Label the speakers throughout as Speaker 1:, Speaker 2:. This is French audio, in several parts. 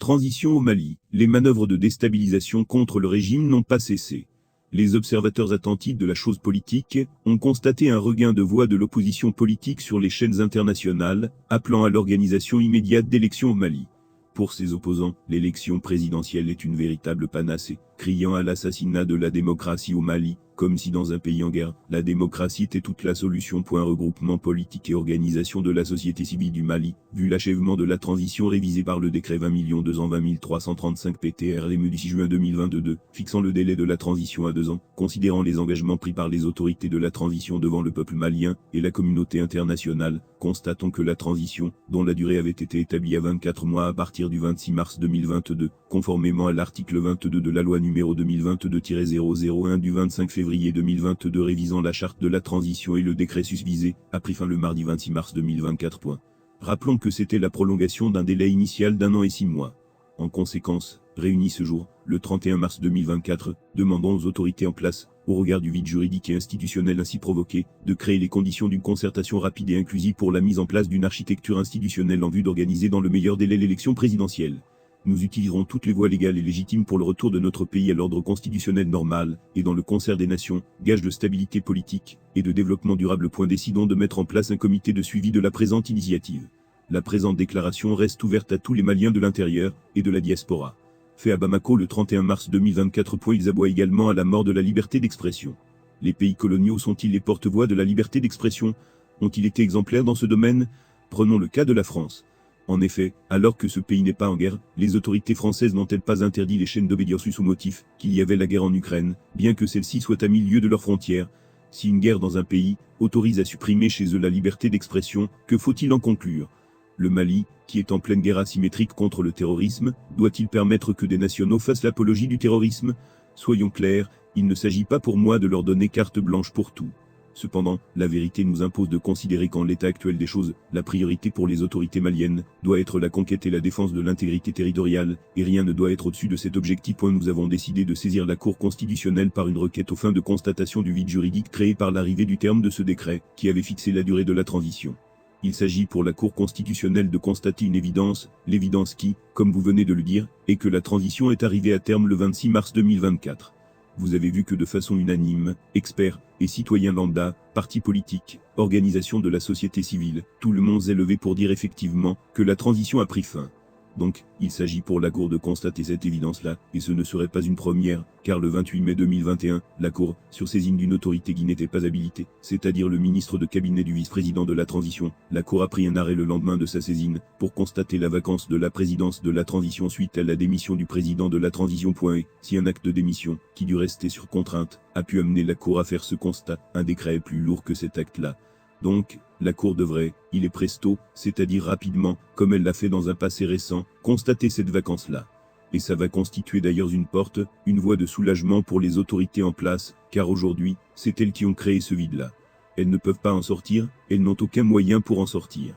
Speaker 1: Transition au Mali. Les manœuvres de déstabilisation contre le régime n'ont pas cessé. Les observateurs attentifs de la chose politique ont constaté un regain de voix de l'opposition politique sur les chaînes internationales, appelant à l'organisation immédiate d'élections au Mali. Pour ses opposants, l'élection présidentielle est une véritable panacée, criant à l'assassinat de la démocratie au Mali, comme si dans un pays en guerre, la démocratie était toute la solution. Regroupement politique et organisation de la société civile du Mali, vu l'achèvement de la transition révisée par le décret 20.220.335 PTR du 6 juin 2022, fixant le délai de la transition à 2 ans, considérant les engagements pris par les autorités de la transition devant le peuple malien et la communauté internationale, constatons que la transition, dont la durée avait été établie à 24 mois à partir du 26 mars 2022, conformément à l'article 22 de la loi numéro 2022-001 du 25 février 2022 révisant la charte de la transition et le décret susvisé, a pris fin le mardi 26 mars 2024. Rappelons que c'était la prolongation d'un délai initial d'1 an et 6 mois. En conséquence, réunis ce jour, le 31 mars 2024, demandons aux autorités en place, au regard du vide juridique et institutionnel ainsi provoqué, de créer les conditions d'une concertation rapide et inclusive pour la mise en place d'une architecture institutionnelle en vue d'organiser dans le meilleur délai l'élection présidentielle. Nous utiliserons toutes les voies légales et légitimes pour le retour de notre pays à l'ordre constitutionnel normal, et dans le concert des nations, gage de stabilité politique et de développement durable. Décidons de mettre en place un comité de suivi de la présente initiative. La présente déclaration reste ouverte à tous les Maliens de l'intérieur et de la diaspora. Fait à Bamako le 31 mars 2024. Ils aboient également à la mort de la liberté d'expression. Les pays coloniaux sont-ils les porte-voix de la liberté d'expression? Ont-ils été exemplaires dans ce domaine? Prenons le cas de la France. En effet, alors que ce pays n'est pas en guerre, les autorités françaises n'ont-elles pas interdit les chaînes d'obédience sous motif qu'il y avait la guerre en Ukraine, bien que celle-ci soit à 1000 lieues de leurs frontières? Si une guerre dans un pays autorise à supprimer chez eux la liberté d'expression, que faut-il en conclure? Le Mali, qui est en pleine guerre asymétrique contre le terrorisme, doit-il permettre que des nationaux fassent l'apologie du terrorisme? Soyons clairs, il ne s'agit pas pour moi de leur donner carte blanche pour tout. Cependant, la vérité nous impose de considérer qu'en l'état actuel des choses, la priorité pour les autorités maliennes doit être la conquête et la défense de l'intégrité territoriale, et rien ne doit être au-dessus de cet objectif. Nous avons décidé de saisir la Cour constitutionnelle par une requête aux fins de constatation du vide juridique créé par l'arrivée du terme de ce décret, qui avait fixé la durée de la transition. Il s'agit pour la Cour constitutionnelle de constater une évidence, l'évidence qui, comme vous venez de le dire, est que la transition est arrivée à terme le 26 mars 2024. Vous avez vu que de façon unanime, experts et citoyens lambda, partis politiques, organisations de la société civile, tout le monde s'est levé pour dire effectivement que la transition a pris fin. Donc, il s'agit pour la Cour de constater cette évidence-là, et ce ne serait pas une première, car le 28 mai 2021, la Cour, sur saisine d'une autorité qui n'était pas habilitée, c'est-à-dire le ministre de cabinet du vice-président de la transition, la Cour a pris un arrêt le lendemain de sa saisine, pour constater la vacance de la présidence de la transition suite à la démission du président de la transition. Et, si un acte de démission, qui dut rester sur contrainte, a pu amener la Cour à faire ce constat, un décret est plus lourd que cet acte-là. Donc, la Cour devrait, il est presto, c'est-à-dire rapidement, comme elle l'a fait dans un passé récent, constater cette vacance-là. Et ça va constituer d'ailleurs une porte, une voie de soulagement pour les autorités en place, car aujourd'hui, c'est elles qui ont créé ce vide-là. Elles ne peuvent pas en sortir, elles n'ont aucun moyen pour en sortir.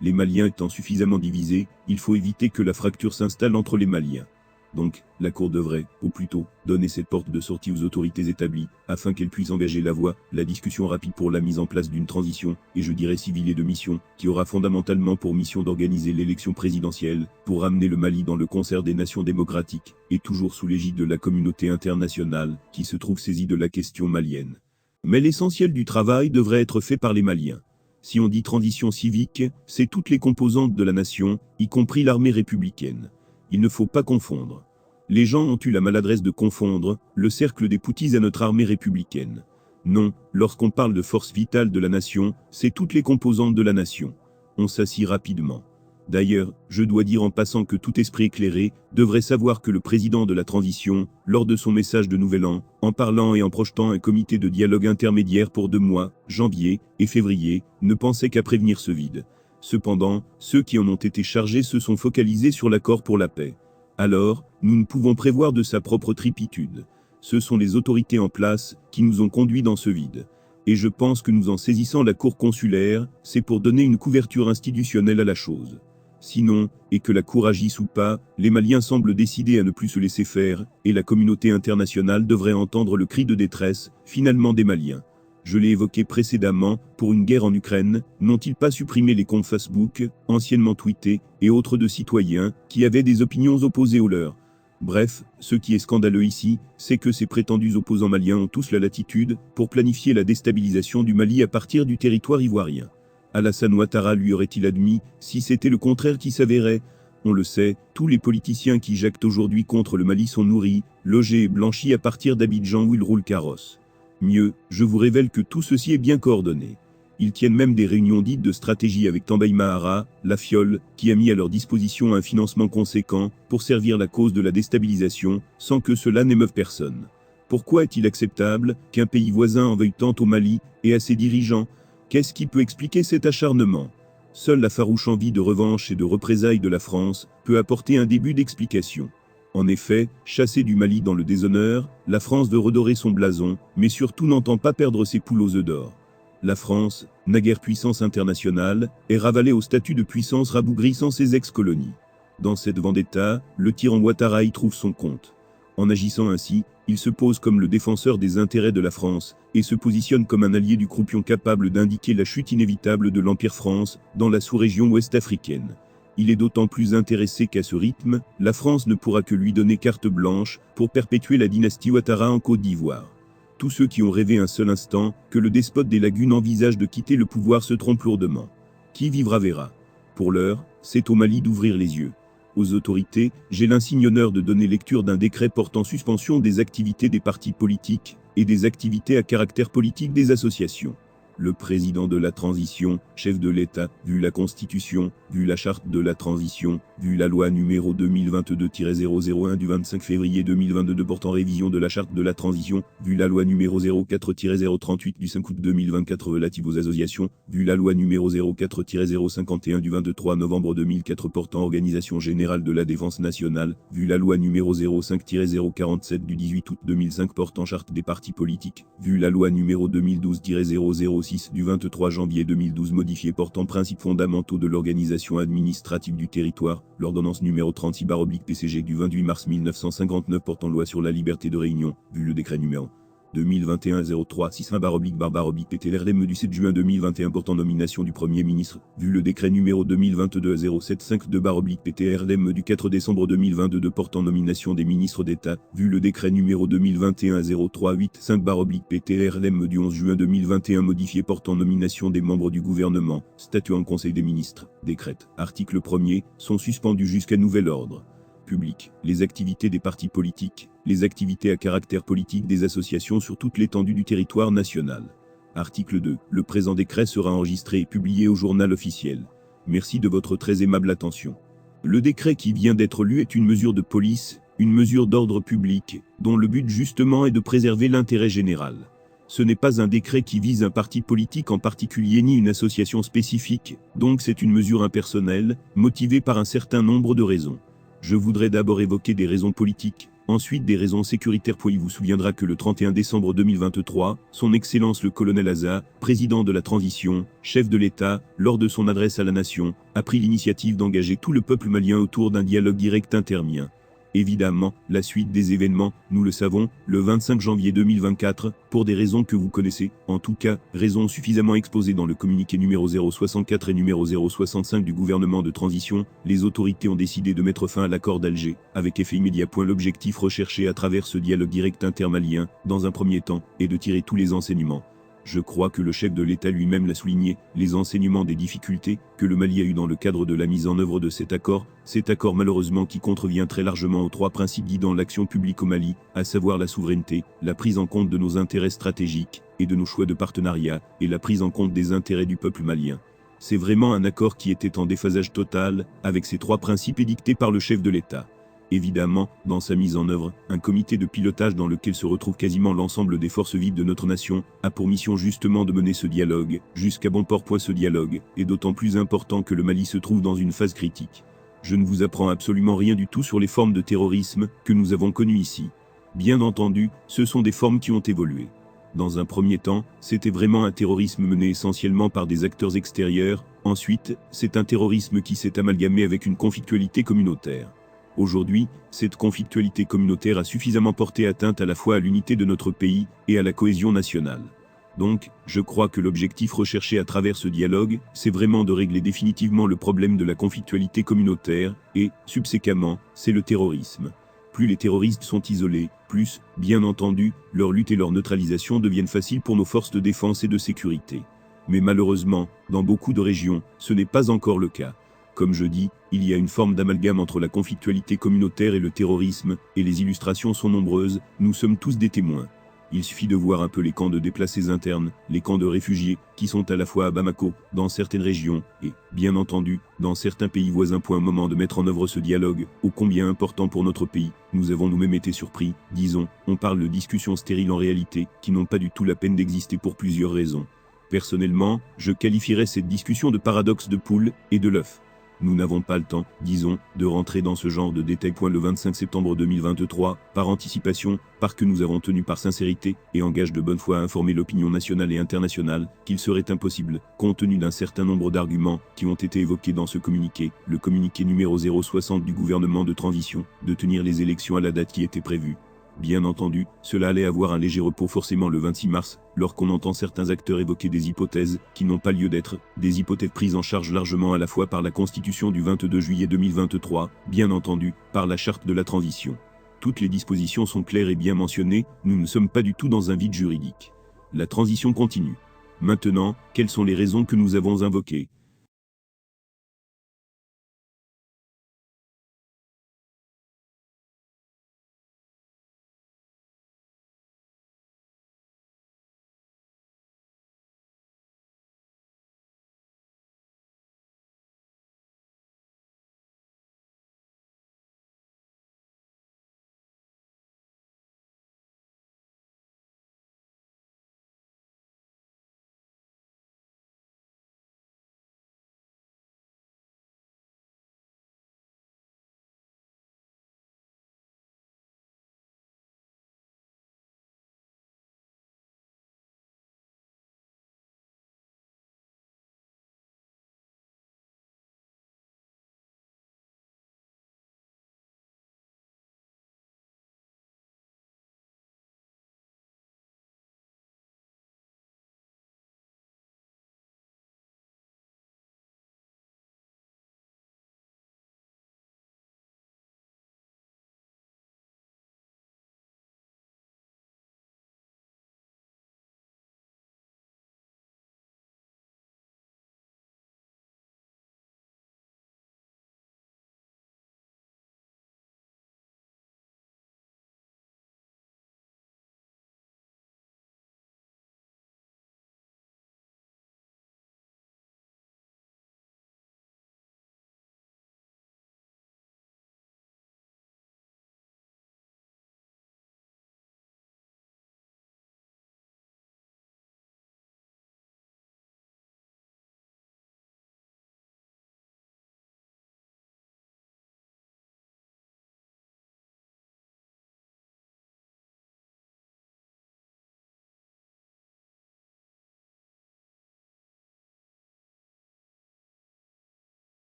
Speaker 1: Les Maliens étant suffisamment divisés, il faut éviter que la fracture s'installe entre les Maliens. Donc, la Cour devrait, au plus tôt, donner cette porte de sortie aux autorités établies, afin qu'elles puissent engager la voie, la discussion rapide pour la mise en place d'une transition, et je dirais civile et de mission, qui aura fondamentalement pour mission d'organiser l'élection présidentielle, pour ramener le Mali dans le concert des nations démocratiques, et toujours sous l'égide de la communauté internationale, qui se trouve saisie de la question malienne. Mais l'essentiel du travail devrait être fait par les Maliens. Si on dit transition civique, c'est toutes les composantes de la nation, y compris l'armée républicaine. Il ne faut pas confondre. Les gens ont eu la maladresse de confondre le cercle des Poutis à notre armée républicaine. Non, lorsqu'on parle de force vitale de la nation, c'est toutes les composantes de la nation. On s'assit rapidement. D'ailleurs, je dois dire en passant que tout esprit éclairé devrait savoir que le président de la transition, lors de son message de Nouvel An, en parlant et en projetant un comité de dialogue intermédiaire pour 2 mois, janvier et février, ne pensait qu'à prévenir ce vide. Cependant, ceux qui en ont été chargés se sont focalisés sur l'accord pour la paix. Alors, nous ne pouvons prévoir de sa propre tripitude. Ce sont les autorités en place qui nous ont conduits dans ce vide. Et je pense que nous en saisissant la cour consulaire, c'est pour donner une couverture institutionnelle à la chose. Sinon, et que la cour agisse ou pas, les Maliens semblent décidés à ne plus se laisser faire, et la communauté internationale devrait entendre le cri de détresse, finalement des Maliens. je l'ai évoqué précédemment, pour une guerre en Ukraine, n'ont-ils pas supprimé les comptes Facebook, anciennement tweetés, et autres de citoyens, qui avaient des opinions opposées aux leurs? Bref, ce qui est scandaleux ici, c'est que ces prétendus opposants maliens ont tous la latitude pour planifier la déstabilisation du Mali à partir du territoire ivoirien. Alassane Ouattara lui aurait-il admis, si c'était le contraire qui s'avérait? On le sait, tous les politiciens qui jactent aujourd'hui contre le Mali sont nourris, logés et blanchis à partir d'Abidjan où ils roulent carrosse. Mieux, je vous révèle que tout ceci est bien coordonné. Ils tiennent même des réunions dites de stratégie avec Tambaye Mahara, la fiole, qui a mis à leur disposition un financement conséquent pour servir la cause de la déstabilisation, sans que cela n'émeuve personne. Pourquoi est-il acceptable qu'un pays voisin en veuille tant au Mali et à ses dirigeants? Qu'est-ce qui peut expliquer cet acharnement? Seule la farouche envie de revanche et de représailles de la France peut apporter un début d'explication. En effet, chassée du Mali dans le déshonneur, la France veut redorer son blason, mais surtout n'entend pas perdre ses poules aux œufs d'or. La France, naguère puissance internationale, est ravalée au statut de puissance rabougrissant ses ex-colonies. Dans cette vendetta, le tyran Ouattara y trouve son compte. En agissant ainsi, il se pose comme le défenseur des intérêts de la France, et se positionne comme un allié du croupion capable d'indiquer la chute inévitable de l'Empire France dans la sous-région ouest-africaine. Il est d'autant plus intéressé qu'à ce rythme, la France ne pourra que lui donner carte blanche pour perpétuer la dynastie Ouattara en Côte d'Ivoire. Tous ceux qui ont rêvé un seul instant que le despote des lagunes envisage de quitter le pouvoir se trompent lourdement. Qui vivra verra. Pour l'heure, c'est au Mali d'ouvrir les yeux. Aux autorités, j'ai l'insigne honneur de donner lecture d'un décret portant suspension des activités des partis politiques et des activités à caractère politique des associations. Le président de la transition, chef de l'État, vu la Constitution, vu la charte de la transition, vu la loi numéro 2022-001 du 25 février 2022 portant révision de la charte de la transition, vu la loi numéro 04-038 du 5 août 2024 relative aux associations, vu la loi numéro 04-051 du 23 novembre 2004 portant organisation générale de la défense nationale, vu la loi numéro 05-047 du 18 août 2005 portant charte des partis politiques, vu la loi numéro 2012-006 du 23 janvier 2012 modifié portant principes fondamentaux de l'organisation administrative du territoire, l'ordonnance numéro 36/PCG du 28 mars 1959 portant loi sur la liberté de réunion, vu le décret numéro 2021-03-61/PTLRDM du 7 juin 2021 portant nomination du Premier ministre, vu le décret numéro 2022-0752/PTRDM du 4 décembre 2022 portant nomination des ministres d'État, vu le décret numéro 2021-0385/PTRDM du 11 juin 2021 modifié portant nomination des membres du gouvernement, statut en Conseil des ministres, décrète, article 1er, sont suspendus jusqu'à nouvel ordre. Public, les activités des partis politiques, les activités à caractère politique des associations sur toute l'étendue du territoire national. Article 2. Le présent décret sera enregistré et publié au journal officiel. Merci de votre très aimable attention. Le décret qui vient d'être lu est une mesure de police, une mesure d'ordre public, dont le but justement est de préserver l'intérêt général. Ce n'est pas un décret qui vise un parti politique en particulier ni une association spécifique, donc c'est une mesure impersonnelle, motivée par un certain nombre de raisons. Je voudrais d'abord évoquer des raisons politiques, ensuite des raisons sécuritaires. Puis il vous souviendra que le 31 décembre 2023, son Excellence le colonel Aza, président de la transition, chef de l'État, lors de son adresse à la nation, a pris l'initiative d'engager tout le peuple malien autour d'un dialogue direct intermien. Évidemment, la suite des événements, nous le savons, le 25 janvier 2024, pour des raisons que vous connaissez, en tout cas, raisons suffisamment exposées dans le communiqué numéro 064 et numéro 065 du gouvernement de transition, les autorités ont décidé de mettre fin à l'accord d'Alger, avec effet immédiat. L'objectif recherché à travers ce dialogue direct intermalien, dans un premier temps, est de tirer tous les enseignements. Je crois que le chef de l'État lui-même l'a souligné, les enseignements des difficultés que le Mali a eu dans le cadre de la mise en œuvre de cet accord malheureusement qui contrevient très largement aux trois principes guidant l'action publique au Mali, à savoir la souveraineté, la prise en compte de nos intérêts stratégiques et de nos choix de partenariat, et la prise en compte des intérêts du peuple malien. C'est vraiment un accord qui était en déphasage total avec ces trois principes édictés par le chef de l'État. Évidemment, dans sa mise en œuvre, un comité de pilotage dans lequel se retrouve quasiment l'ensemble des forces vives de notre nation, a pour mission justement de mener ce dialogue, jusqu'à bon port. Ce dialogue est d'autant plus important que le Mali se trouve dans une phase critique. Je ne vous apprends absolument rien du tout sur les formes de terrorisme que nous avons connues ici. Bien entendu, ce sont des formes qui ont évolué. Dans un premier temps, c'était vraiment un terrorisme mené essentiellement par des acteurs extérieurs, ensuite, c'est un terrorisme qui s'est amalgamé avec une conflictualité communautaire. Aujourd'hui, cette conflictualité communautaire a suffisamment porté atteinte à la fois à l'unité de notre pays et à la cohésion nationale. Donc, je crois que l'objectif recherché à travers ce dialogue, c'est vraiment de régler définitivement le problème de la conflictualité communautaire, et, subséquemment, c'est le terrorisme. Plus les terroristes sont isolés, plus, bien entendu, leur lutte et leur neutralisation deviennent faciles pour nos forces de défense et de sécurité. Mais malheureusement, dans beaucoup de régions, ce n'est pas encore le cas. Comme je dis, il y a une forme d'amalgame entre la conflictualité communautaire et le terrorisme, et les illustrations sont nombreuses, nous sommes tous des témoins. Il suffit de voir un peu les camps de déplacés internes, les camps de réfugiés, qui sont à la fois à Bamako, dans certaines régions, et, bien entendu, dans certains pays voisins. Un moment de mettre en œuvre ce dialogue, ô combien important pour notre pays, nous avons nous-mêmes été surpris, disons, on parle de discussions stériles en réalité, qui n'ont pas du tout la peine d'exister pour plusieurs raisons. Personnellement, je qualifierais cette discussion de paradoxe de poule et de l'œuf. Nous n'avons pas le temps, disons, de rentrer dans ce genre de détails. Le 25 septembre 2023, par anticipation, parce que nous avons tenu par sincérité et en gage de bonne foi à informer l'opinion nationale et internationale qu'il serait impossible, compte tenu d'un certain nombre d'arguments qui ont été évoqués dans ce communiqué, le communiqué numéro 060 du gouvernement de transition, de tenir les élections à la date qui était prévue. Bien entendu, cela allait avoir un léger repos forcément le 26 mars, lorsqu'on entend certains acteurs évoquer des hypothèses qui n'ont pas lieu d'être, des hypothèses prises en charge largement à la fois par la Constitution du 22 juillet 2023, bien entendu, par la Charte de la transition. Toutes les dispositions sont claires et bien mentionnées, nous ne sommes pas du tout dans un vide juridique. La transition continue. Maintenant, quelles sont les raisons que nous avons invoquées ?